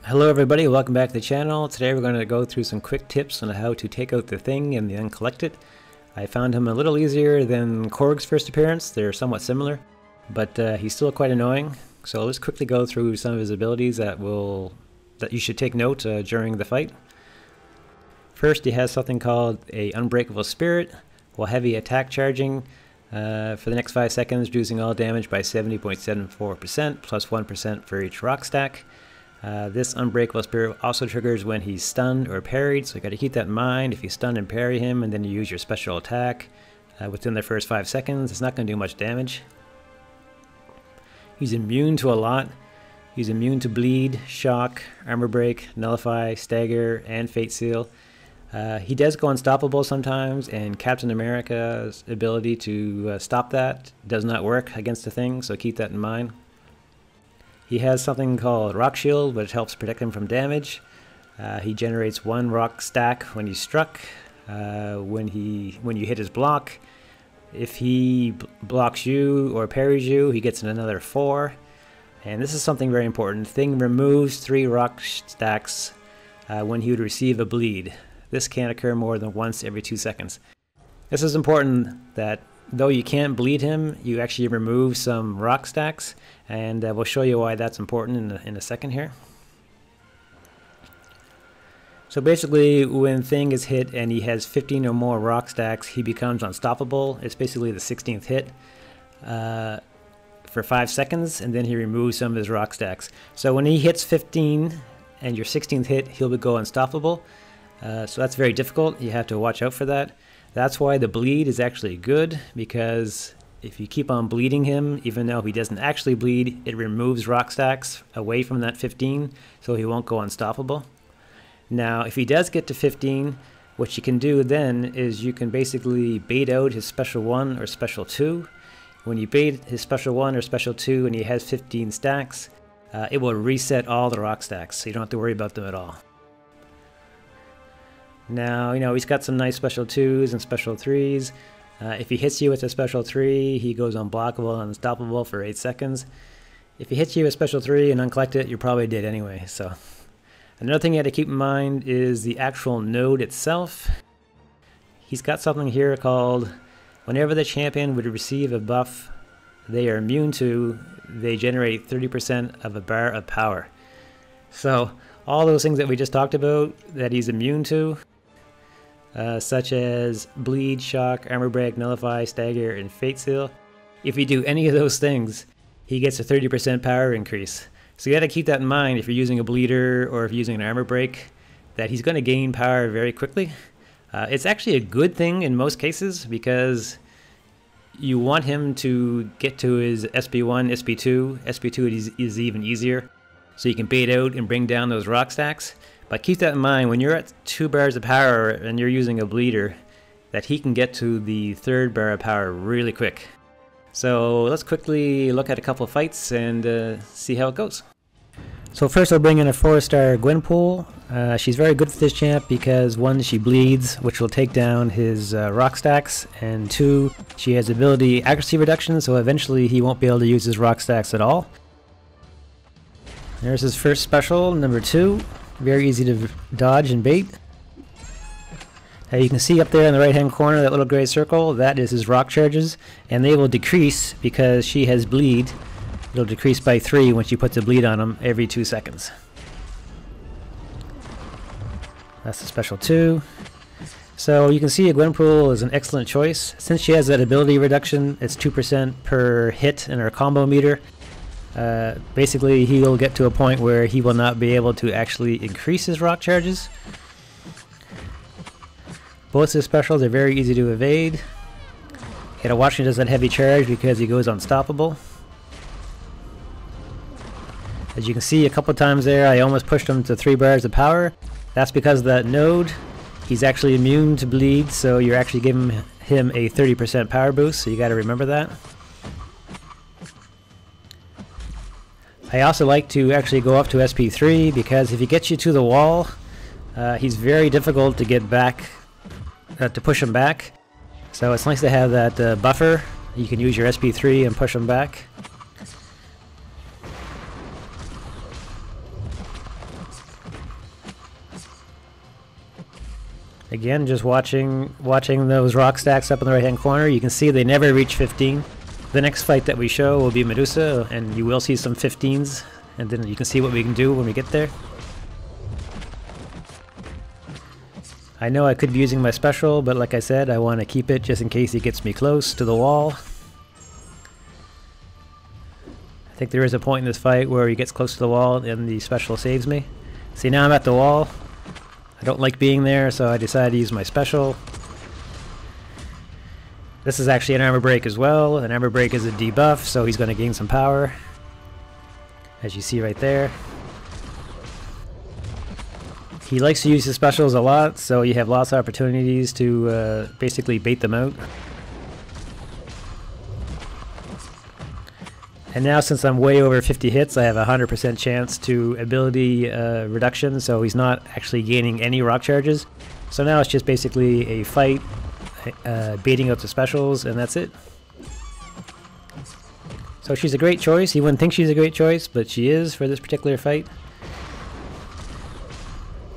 Hello everybody, welcome back to the channel. Today we're going to go through some quick tips on how to take out the Thing in the Uncollected. I found him a little easier than Korg's first appearance. They're somewhat similar, but he's still quite annoying. So let's quickly go through some of his abilities that you should take note during the fight. First, he has something called a Unbreakable Spirit, while heavy attack charging for the next 5 seconds, reducing all damage by 70.74%, plus 1% for each rock stack. This Unbreakable Spirit also triggers when he's stunned or parried, so you got to keep that in mind. If you stun and parry him and then you use your special attack within the first 5 seconds, it's not going to do much damage. He's immune to a lot. He's immune to bleed, shock, armor break, nullify, stagger, and fate seal. He does go unstoppable sometimes, and Captain America's ability to stop that does not work against the Thing, so keep that in mind. He has something called Rock Shield, which helps protect him from damage. He generates 1 rock stack when he's struck. When you hit his block, if he blocks you or parries you, he gets another 4. And this is something very important. Thing removes 3 rock stacks when he would receive a bleed. This can't occur more than once every 2 seconds. This is important that though you can't bleed him, you actually remove some rock stacks, and we'll show you why that's important in a second here. So basically, when Thing is hit and he has 15 or more rock stacks, he becomes unstoppable. It's basically the 16th hit for 5 seconds, and then he removes some of his rock stacks. So when he hits 15 and your 16th hit, he'll go unstoppable. So that's very difficult. You have to watch out for that. That's why the bleed is actually good, because if you keep on bleeding him, even though he doesn't actually bleed, it removes rock stacks away from that 15, so he won't go unstoppable. Now, if he does get to 15, what you can do then is you can basically bait out his special 1 or special 2. When you bait his special 1 or special 2 and he has 15 stacks, it will reset all the rock stacks, so you don't have to worry about them at all. Now, he's got some nice special 2s and special 3s. If he hits you with a special 3, he goes unblockable and unstoppable for 8 seconds. If he hits you with special 3 and uncollected, you're probably dead anyway. So, another thing you have to keep in mind is the actual node itself. He's got something here called, whenever the champion would receive a buff they are immune to, they generate 30% of a bar of power. So, all those things that we just talked about that he's immune to, such as bleed, shock, armor break, nullify, stagger, and fate seal. If you do any of those things, he gets a 30% power increase. So you got to keep that in mind if you're using a bleeder or if you're using an armor break, that he's going to gain power very quickly. It's actually a good thing in most cases, because you want him to get to his SP1, SP2. SP2 is even easier, so you can bait out and bring down those rock stacks. But keep that in mind, when you're at 2 bars of power and you're using a bleeder, that he can get to the 3rd bar of power really quick. So let's quickly look at a couple of fights and see how it goes. So first I'll bring in a 4-star Gwenpool. She's very good for this champ because 1, she bleeds, which will take down his rock stacks, and 2, she has ability accuracy reduction, so eventually he won't be able to use his rock stacks at all. There's his first special, number 2. Very easy to dodge and bait. Now you can see up there in the right hand corner, that little gray circle, that is his rock charges, and they will decrease because she has bleed. It'll decrease by 3 when she puts a bleed on him every 2 seconds. That's the special 2. So you can see a Gwenpool is an excellent choice. Since she has that ability reduction, it's 2% per hit in her combo meter. Basically, he'll get to a point where he will not be able to actually increase his rock charges. Both his specials are very easy to evade. You gotta watch when he does that heavy charge because he goes unstoppable. As you can see, a couple times there, I almost pushed him to 3 bars of power. That's because of that node. He's actually immune to bleed, so you're actually giving him a 30% power boost, so you gotta remember that. I also like to actually go up to SP3 because if he gets you to the wall, he's very difficult to get back, to push him back. So it's nice to have that buffer. You can use your SP3 and push him back. Again, just watching those rock stacks up in the right hand corner, you can see they never reach 15. The next fight that we show will be Medusa, and you will see some 15s, and then you can see what we can do when we get there. I know I could be using my special, but like I said, I want to keep it just in case he gets me close to the wall. I think there is a point in this fight where he gets close to the wall and the special saves me. See, now I'm at the wall. I don't like being there, so I decided to use my special. This is actually an armor break as well. An armor break is a debuff, so he's going to gain some power, as you see right there. He likes to use his specials a lot, so you have lots of opportunities to basically bait them out. And now, since I'm way over 50 hits, I have a 100% chance to ability reduction, so he's not actually gaining any rock charges. So now it's just basically a fight, baiting out the specials, and that's it. So she's a great choice. You wouldn't think she's a great choice, but she is for this particular fight.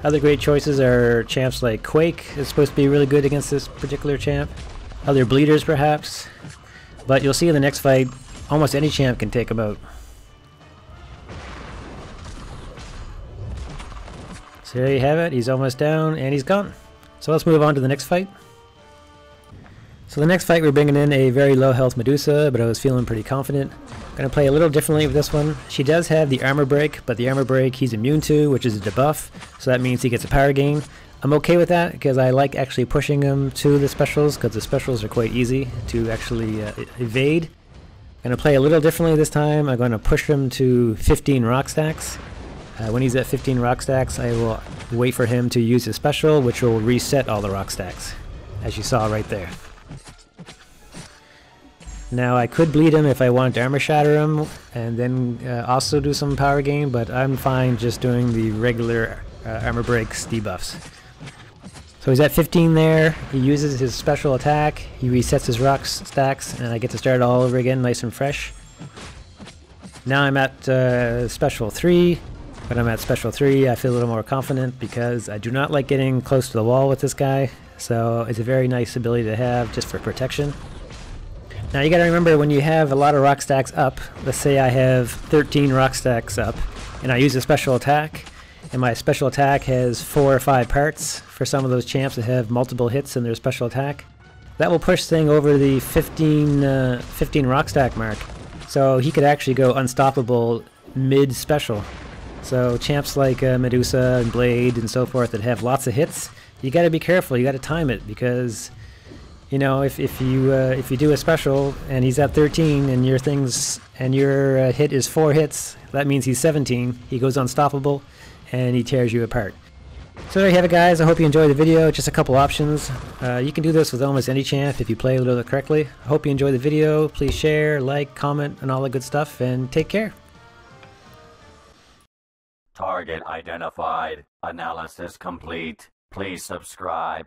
Other great choices are champs like Quake is supposed to be really good against this particular champ. Other bleeders perhaps. But you'll see in the next fight, almost any champ can take him out. So there you have it. He's almost down and he's gone. So let's move on to the next fight. So the next fight we're bringing in a very low health Medusa, but I was feeling pretty confident. I'm going to play a little differently with this one. She does have the armor break, but the armor break he's immune to, which is a debuff, so that means he gets a power gain. I'm okay with that because I like actually pushing him to the specials, because the specials are quite easy to actually evade. I'm going to play a little differently this time. I'm going to push him to 15 rock stacks. When he's at 15 rock stacks, I will wait for him to use his special, which will reset all the rock stacks, as you saw right there. Now I could bleed him if I wanted to armor shatter him and then also do some power gain, but I'm fine just doing the regular armor breaks debuffs. So he's at 15 there, he uses his special attack, he resets his rock stacks, and I get to start all over again nice and fresh. Now I'm at special 3. When I'm at special 3 I feel a little more confident because I do not like getting close to the wall with this guy, so it's a very nice ability to have just for protection. Now you gotta remember, when you have a lot of rock stacks up, let's say I have 13 rock stacks up, and I use a special attack, and my special attack has 4 or 5 parts for some of those champs that have multiple hits in their special attack. That will push thing over the 15 rock stack mark, so he could actually go unstoppable mid-special. So champs like Medusa and Blade and so forth that have lots of hits, you gotta be careful, you gotta time it, because you know, if you do a special and he's at 13 and your hit is 4 hits, that means he's 17. He goes unstoppable and he tears you apart. So there you have it, guys. I hope you enjoyed the video. Just a couple options. You can do this with almost any champ if you play a little bit correctly. I hope you enjoyed the video. Please share, like, comment, and all the good stuff, and take care. Target identified. Analysis complete. Please subscribe.